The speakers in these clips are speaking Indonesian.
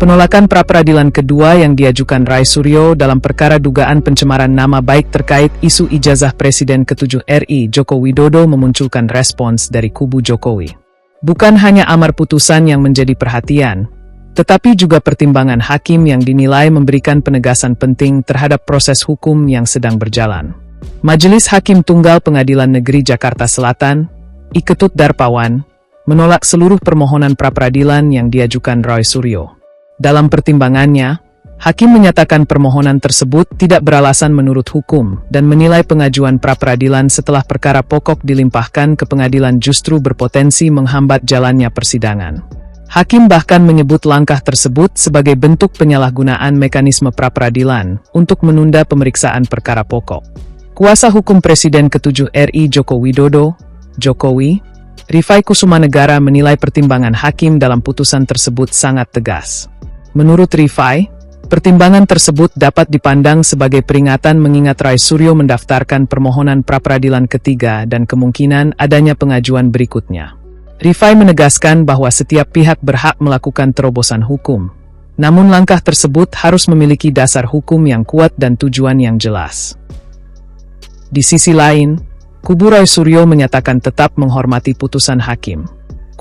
Penolakan pra-peradilan kedua yang diajukan Rai Suryo dalam perkara dugaan pencemaran nama baik terkait isu ijazah Presiden ke-7 RI Joko Widodo memunculkan respons dari kubu Jokowi. Bukan hanya amar putusan yang menjadi perhatian, tetapi juga pertimbangan hakim yang dinilai memberikan penegasan penting terhadap proses hukum yang sedang berjalan. Majelis Hakim Tunggal Pengadilan Negeri Jakarta Selatan, I Ketut Darpawan, menolak seluruh permohonan pra-peradilan yang diajukan Rai Suryo. Dalam pertimbangannya, hakim menyatakan permohonan tersebut tidak beralasan menurut hukum dan menilai pengajuan pra-peradilan setelah perkara pokok dilimpahkan ke pengadilan justru berpotensi menghambat jalannya persidangan. Hakim bahkan menyebut langkah tersebut sebagai bentuk penyalahgunaan mekanisme pra-peradilan untuk menunda pemeriksaan perkara pokok. Kuasa hukum Presiden ke-7 RI Joko Widodo, Jokowi, Rifai Kusumanegara menilai pertimbangan hakim dalam putusan tersebut sangat tegas. Menurut Rifai, pertimbangan tersebut dapat dipandang sebagai peringatan mengingat Rai Suryo mendaftarkan permohonan pra-peradilan ketiga dan kemungkinan adanya pengajuan berikutnya. Rifai menegaskan bahwa setiap pihak berhak melakukan terobosan hukum, namun langkah tersebut harus memiliki dasar hukum yang kuat dan tujuan yang jelas. Di sisi lain, kubu Rai Suryo menyatakan tetap menghormati putusan hakim.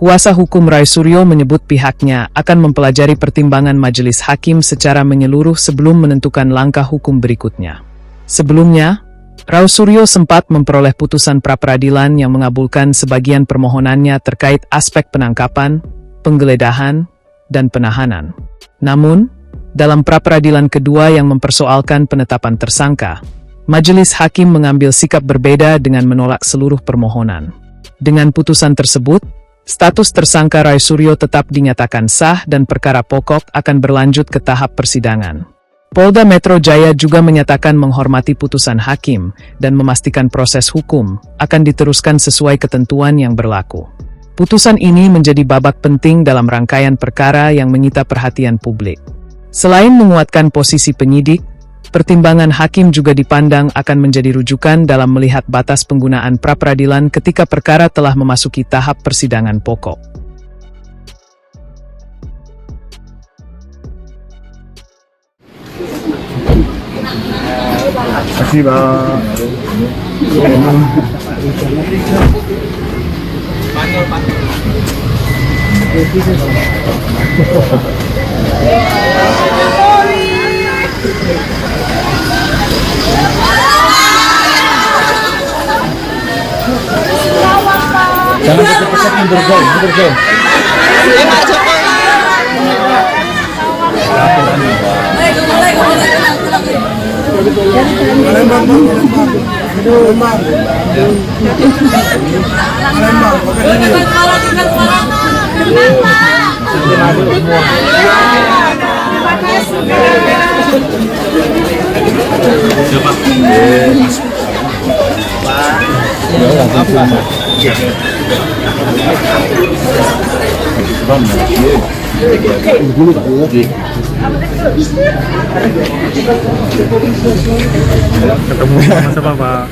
Kuasa hukum Rai Suryo menyebut pihaknya akan mempelajari pertimbangan majelis hakim secara menyeluruh sebelum menentukan langkah hukum berikutnya. Sebelumnya, Rai Suryo sempat memperoleh putusan pra-peradilan yang mengabulkan sebagian permohonannya terkait aspek penangkapan, penggeledahan, dan penahanan. Namun, dalam pra-peradilan kedua yang mempersoalkan penetapan tersangka, majelis hakim mengambil sikap berbeda dengan menolak seluruh permohonan. Dengan putusan tersebut, status tersangka Rai Suryo tetap dinyatakan sah dan perkara pokok akan berlanjut ke tahap persidangan. Polda Metro Jaya juga menyatakan menghormati putusan hakim dan memastikan proses hukum akan diteruskan sesuai ketentuan yang berlaku. Putusan ini menjadi babak penting dalam rangkaian perkara yang menyita perhatian publik. Selain menguatkan posisi penyidik, pertimbangan hakim juga dipandang akan menjadi rujukan dalam melihat batas penggunaan pra-peradilan ketika perkara telah memasuki tahap persidangan pokok. Terima kasih, Pak. Jangan cepat-cepat mundur jauh. Pak Jokowi. Ketemu sama siapa, Pak?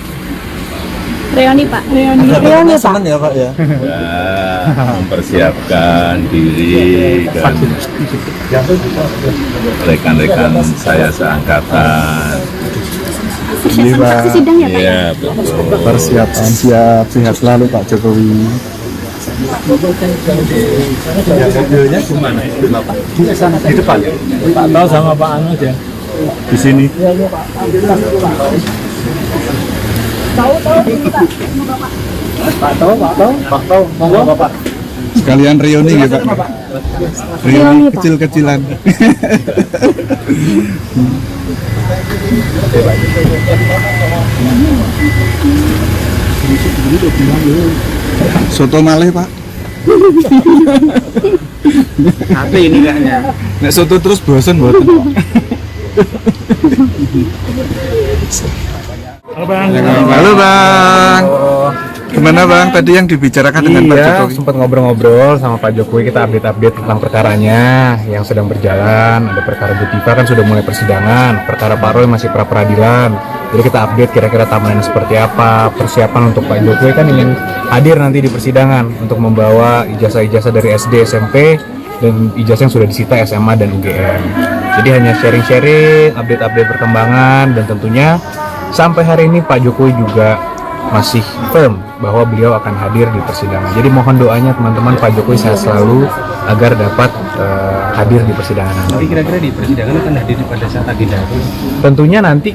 Reoni, Pak. Reoni, Pak. Senang ya, Pak ya. Mempersiapkan diri dan rekan-rekan saya seangkatan. Saksi sidang ya, Pak? Iya, betul. Persiapan siap, sehat selalu Pak Jokowi. Mobilnya gimana? Di sana, di depan. Pak Tau sama Pak Anu aja. Di sini. Pak Tau, monggo Bapak. Sekalian reuni ya Pak. Reuni kecil-kecilan. Soto malih Pak. Hati ini kayaknya. Nek soto terus bosen mboten. Halo Bang. Halo Bang. Gimana Bang tadi yang dibicarakan dengan Pak Jokowi? Sempat ngobrol-ngobrol sama Pak Jokowi, kita update tentang perkaranya yang sedang berjalan. Ada perkara Bu Tifa kan sudah mulai persidangan, perkara Pak Roy masih pra-peradilan. Jadi kita update kira-kira timeline seperti apa, persiapan untuk Pak Jokowi kan ingin hadir nanti di persidangan untuk membawa ijazah-ijazah dari SD, SMP dan ijazah yang sudah disita SMA dan UGM. Jadi hanya sharing-sharing, update-update perkembangan, dan tentunya sampai hari ini Pak Jokowi juga masih firm bahwa beliau akan hadir di persidangan. Jadi mohon doanya teman-teman, Pak Jokowi sehat selalu agar dapat hadir di persidangan nanti. Tapi kira-kira di persidangan akan hadir pada saat agenda itu? Tentunya nanti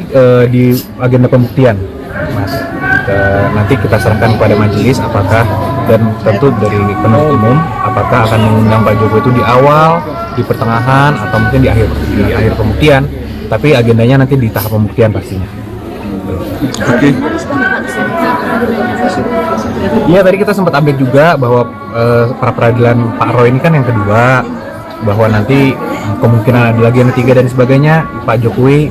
di agenda pembuktian, Mas. Nanti kita serahkan kepada majelis apakah, dan tentu dari penuntut umum apakah akan mengundang Pak Jokowi itu di awal, di pertengahan, atau mungkin di akhir pembuktian. Tapi agendanya nanti di tahap pembuktian pastinya. Oke. Iya, tadi kita sempat update juga bahwa pra peradilan Pak Roy ini kan yang kedua, bahwa nanti kemungkinan ada lagi yang ketiga dan sebagainya. Pak Jokowi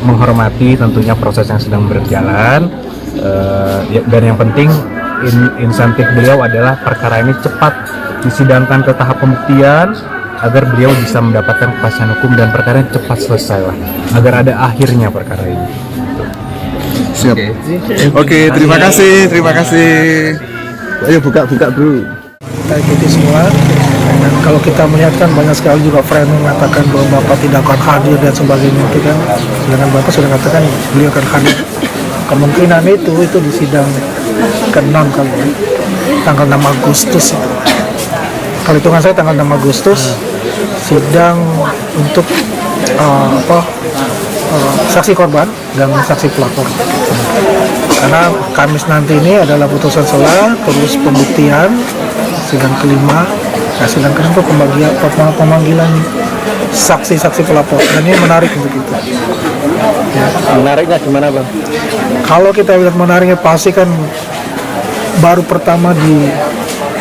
menghormati tentunya proses yang sedang berjalan, dan yang penting insentif beliau adalah perkara ini cepat disidangkan ke tahap pembuktian agar beliau bisa mendapatkan kepastian hukum dan perkara ini cepat selesai lah, agar ada akhirnya perkara ini. Siap. Oke, terima kasih. Ayo buka bro. Kayak gitu semua. Dan kalau kita melihat kan banyak sekali juga friend mengatakan bahwa Bapak tidak akan hadir dan sebagainya itu kan. Sedangkan Bapak sudah katakan beliau akan hadir. Kemungkinan itu di sidang ke-6 kali ya. Tanggal 6 Agustus itu. Kalau hitungan saya tanggal 6 Agustus sidang untuk saksi korban dan saksi pelapor. Karena Kamis nanti ini adalah putusan selah, terus pembuktian, sidang kelima, sidang ke-6 itu pemanggilan saksi-saksi pelapor. Dan ini menarik untuk itu. Ya. Menariknya gimana, Bang? Kalau kita lihat menariknya pasti kan baru pertama di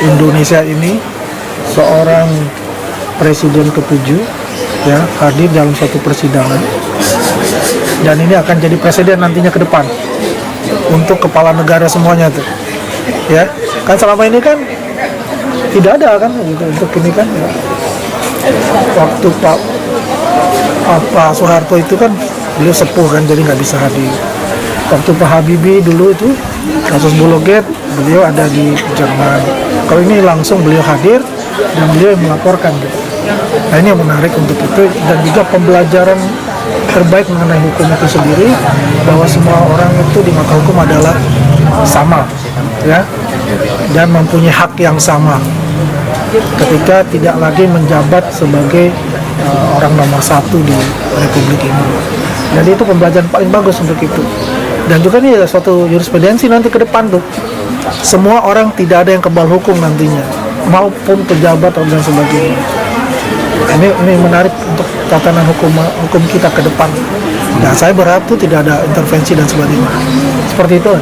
Indonesia ini seorang presiden ke-7 ya hadir dalam suatu persidangan. Dan ini akan jadi presiden nantinya ke depan untuk kepala negara semuanya tuh, ya kan selama ini kan tidak ada kan gitu, untuk ini kan ya. Waktu Pak Soeharto itu kan beliau sepuh kan jadi nggak bisa hadir. Waktu Pak Habibie dulu itu kasus Buluget beliau ada di Jerman. Kalau ini langsung beliau hadir dan beliau yang melaporkan gitu. Nah ini yang menarik untuk itu, dan juga pembelajaran terbaik mengenai hukum itu sendiri, bahwa semua orang itu di mata hukum adalah sama ya, dan mempunyai hak yang sama ketika tidak lagi menjabat sebagai orang nomor 1 di Republik ini. Dan itu pembelajaran paling bagus untuk itu. Dan juga ini ada suatu jurisprudensi nanti ke depan tuh, semua orang tidak ada yang kebal hukum nantinya, maupun pejabat dan sebagainya. Ini menarik untuk tatanan hukum kita ke depan. Dan saya berharap itu tidak ada intervensi dan sebagainya. Seperti itu.